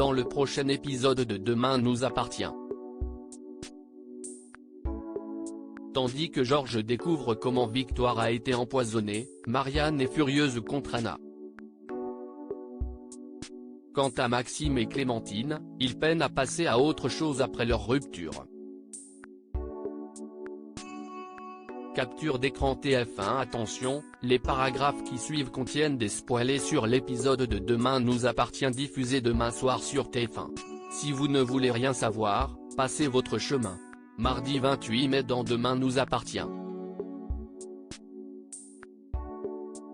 dans le prochain épisode de Demain nous appartient. Tandis que Georges découvre comment Victoire a été empoisonnée, Marianne est furieuse contre Anna. Quant à Maxime et Clémentine, ils peinent à passer à autre chose après leur rupture. Capture d'écran TF1. Attention, les paragraphes qui suivent contiennent des spoilers sur l'épisode de Demain nous appartient diffusé demain soir sur TF1. Si vous ne voulez rien savoir, passez votre chemin. Mardi 28 mai dans Demain nous appartient.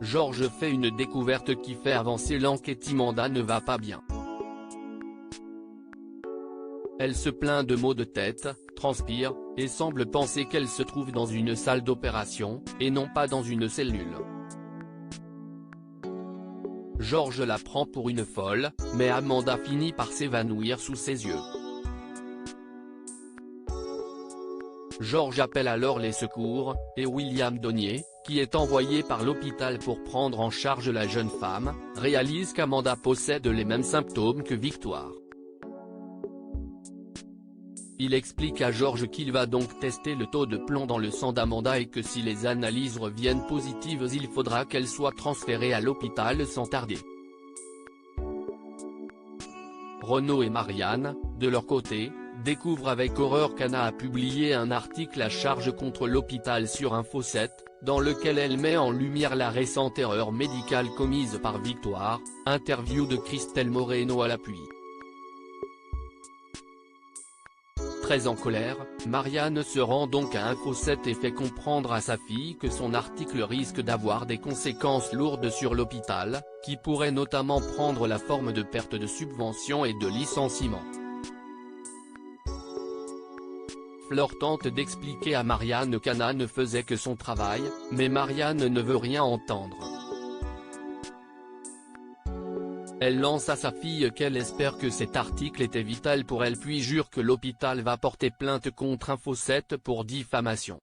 Georges fait une découverte qui fait avancer l'enquête. Amanda ne va pas bien. Elle se plaint de maux de tête, transpire, et semble penser qu'elle se trouve dans une salle d'opération, et non pas dans une cellule. Georges la prend pour une folle, mais Amanda finit par s'évanouir sous ses yeux. Georges appelle alors les secours, et William Donnier, qui est envoyé par l'hôpital pour prendre en charge la jeune femme, réalise qu'Amanda possède les mêmes symptômes que Victoire. Il explique à Georges qu'il va donc tester le taux de plomb dans le sang d'Amanda et que si les analyses reviennent positives il faudra qu'elle soit transférée à l'hôpital sans tarder. Renaud et Marianne, de leur côté, découvrent avec horreur qu'Anna a publié un article à charge contre l'hôpital sur Info 7, dans lequel elle met en lumière la récente erreur médicale commise par Victoire. Interview de Christelle Moreno à l'appui. Très en colère, Marianne se rend donc à Info 7 et fait comprendre à sa fille que son article risque d'avoir des conséquences lourdes sur l'hôpital, qui pourraient notamment prendre la forme de perte de subventions et de licenciements. Fleur tente d'expliquer à Marianne qu'Anna ne faisait que son travail, mais Marianne ne veut rien entendre. Elle lance à sa fille qu'elle espère que cet article était vital pour elle puis jure que l'hôpital va porter plainte contre Info 7 pour diffamation.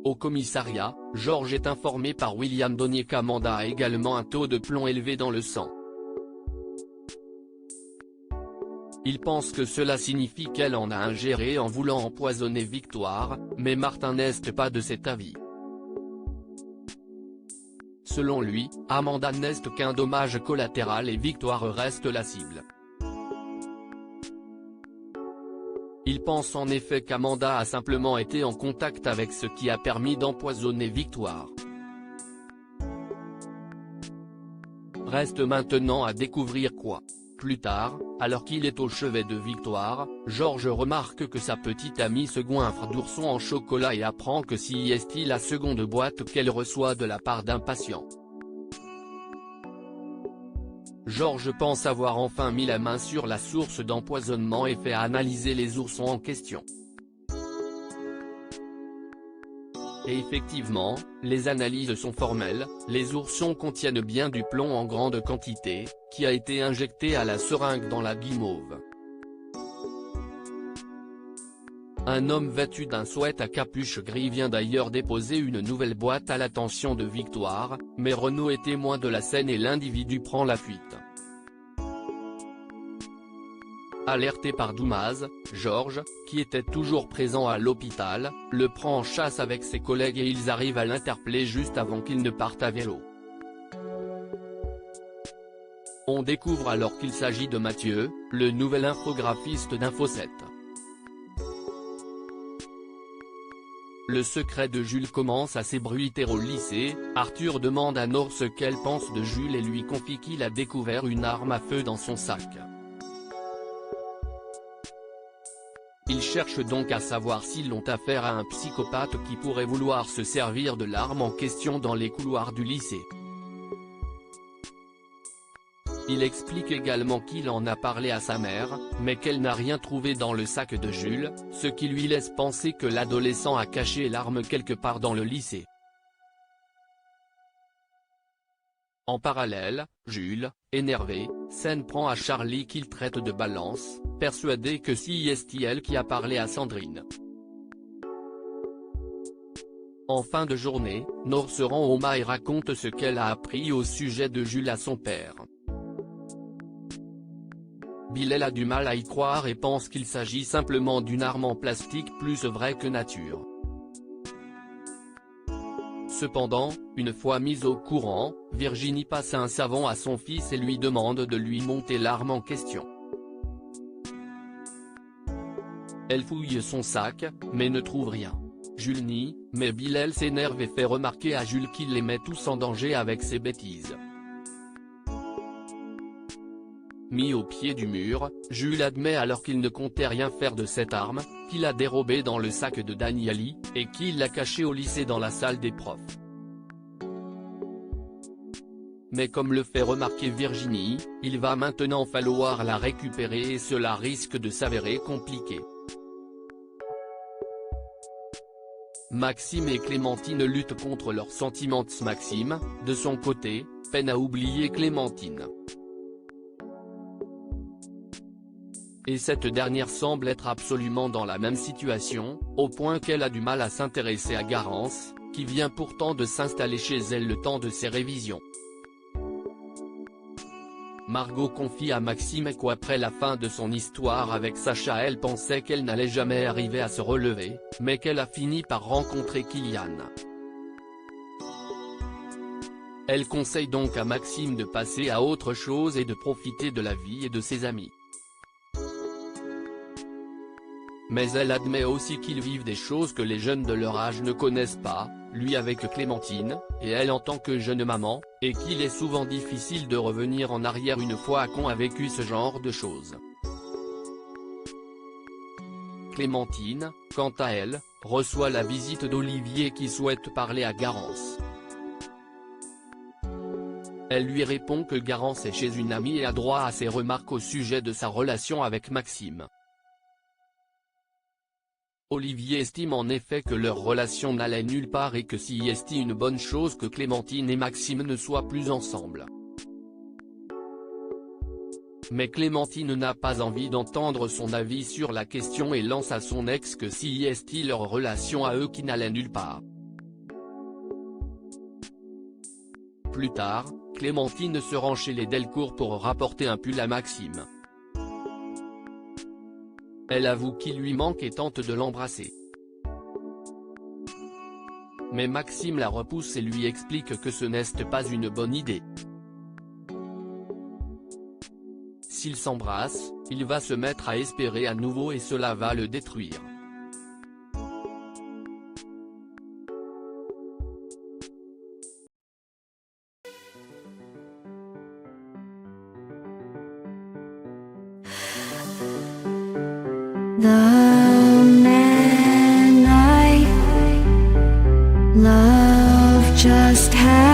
Au commissariat, Georges est informé par William Donnier qu'Amanda a également un taux de plomb élevé dans le sang. Il pense que cela signifie qu'elle en a ingéré en voulant empoisonner Victoire, mais Martin n'est pas de cet avis. Selon lui, Amanda n'est qu'un dommage collatéral et Victoire reste la cible. Il pense en effet qu'Amanda a simplement été en contact avec ce qui a permis d'empoisonner Victoire. Reste maintenant à découvrir quoi. Plus tard, alors qu'il est au chevet de Victoire, Georges remarque que sa petite amie se goinfre d'oursons en chocolat et apprend que c'est la seconde boîte qu'elle reçoit de la part d'un patient. Georges pense avoir enfin mis la main sur la source d'empoisonnement et fait analyser les oursons en question. Et effectivement, les analyses sont formelles, les oursons contiennent bien du plomb en grande quantité, qui a été injecté à la seringue dans la guimauve. Un homme vêtu d'un sweat à capuche gris vient d'ailleurs déposer une nouvelle boîte à l'attention de Victoire, mais Renaud est témoin de la scène et l'individu prend la fuite. Alerté par Doumaz, Georges, qui était toujours présent à l'hôpital, le prend en chasse avec ses collègues et ils arrivent à l'interpeller juste avant qu'il ne parte à vélo. On découvre alors qu'il s'agit de Mathieu, le nouvel infographiste d'Info 7. Le secret de Jules commence à s'ébruiter au lycée. Arthur demande à Nord ce qu'elle pense de Jules et lui confie qu'il a découvert une arme à feu dans son sac. Ils cherchent donc à savoir s'ils ont affaire à un psychopathe qui pourrait vouloir se servir de l'arme en question dans les couloirs du lycée. Il explique également qu'il en a parlé à sa mère, mais qu'elle n'a rien trouvé dans le sac de Jules, ce qui lui laisse penser que l'adolescent a caché l'arme quelque part dans le lycée. En parallèle, Jules, énervé, s'en prend à Charlie qu'il traite de balance, persuadé que c'est elle qui a parlé à Sandrine. En fin de journée, Nord se rend au MA et raconte ce qu'elle a appris au sujet de Jules à son père. Bilal a du mal à y croire et pense qu'il s'agit simplement d'une arme en plastique plus vraie que nature. Cependant, une fois mise au courant, Virginie passe un savon à son fils et lui demande de lui monter l'arme en question. Elle fouille son sac, mais ne trouve rien. Jules nie, mais Bilal s'énerve et fait remarquer à Jules qu'il les met tous en danger avec ses bêtises. Mis au pied du mur, Jules admet alors qu'il ne comptait rien faire de cette arme, qu'il a dérobée dans le sac de Danieli, et qu'il l'a cachée au lycée dans la salle des profs. Mais comme le fait remarquer Virginie, il va maintenant falloir la récupérer et cela risque de s'avérer compliqué. Maxime et Clémentine luttent contre leurs sentiments. Maxime, de son côté, peine à oublier Clémentine. Et cette dernière semble être absolument dans la même situation, au point qu'elle a du mal à s'intéresser à Garance, qui vient pourtant de s'installer chez elle le temps de ses révisions. Margot confie à Maxime qu'après la fin de son histoire avec Sacha elle pensait qu'elle n'allait jamais arriver à se relever, mais qu'elle a fini par rencontrer Kylian. Elle conseille donc à Maxime de passer à autre chose et de profiter de la vie et de ses amis. Mais elle admet aussi qu'ils vivent des choses que les jeunes de leur âge ne connaissent pas, lui avec Clémentine, et elle en tant que jeune maman, et qu'il est souvent difficile de revenir en arrière une fois qu'on a vécu ce genre de choses. Clémentine, quant à elle, reçoit la visite d'Olivier qui souhaite parler à Garance. Elle lui répond que Garance est chez une amie et a droit à ses remarques au sujet de sa relation avec Maxime. Olivier estime en effet que leur relation n'allait nulle part et que si est une bonne chose que Clémentine et Maxime ne soient plus ensemble. Mais Clémentine n'a pas envie d'entendre son avis sur la question et lance à son ex que si est leur relation à eux qui n'allait nulle part. Plus tard, Clémentine se rend chez les Delcourt pour rapporter un pull à Maxime. Elle avoue qu'il lui manque et tente de l'embrasser. Mais Maxime la repousse et lui explique que ce n'est pas une bonne idée. S'ils s'embrassent, il va se mettre à espérer à nouveau et cela va le détruire. The man I love just had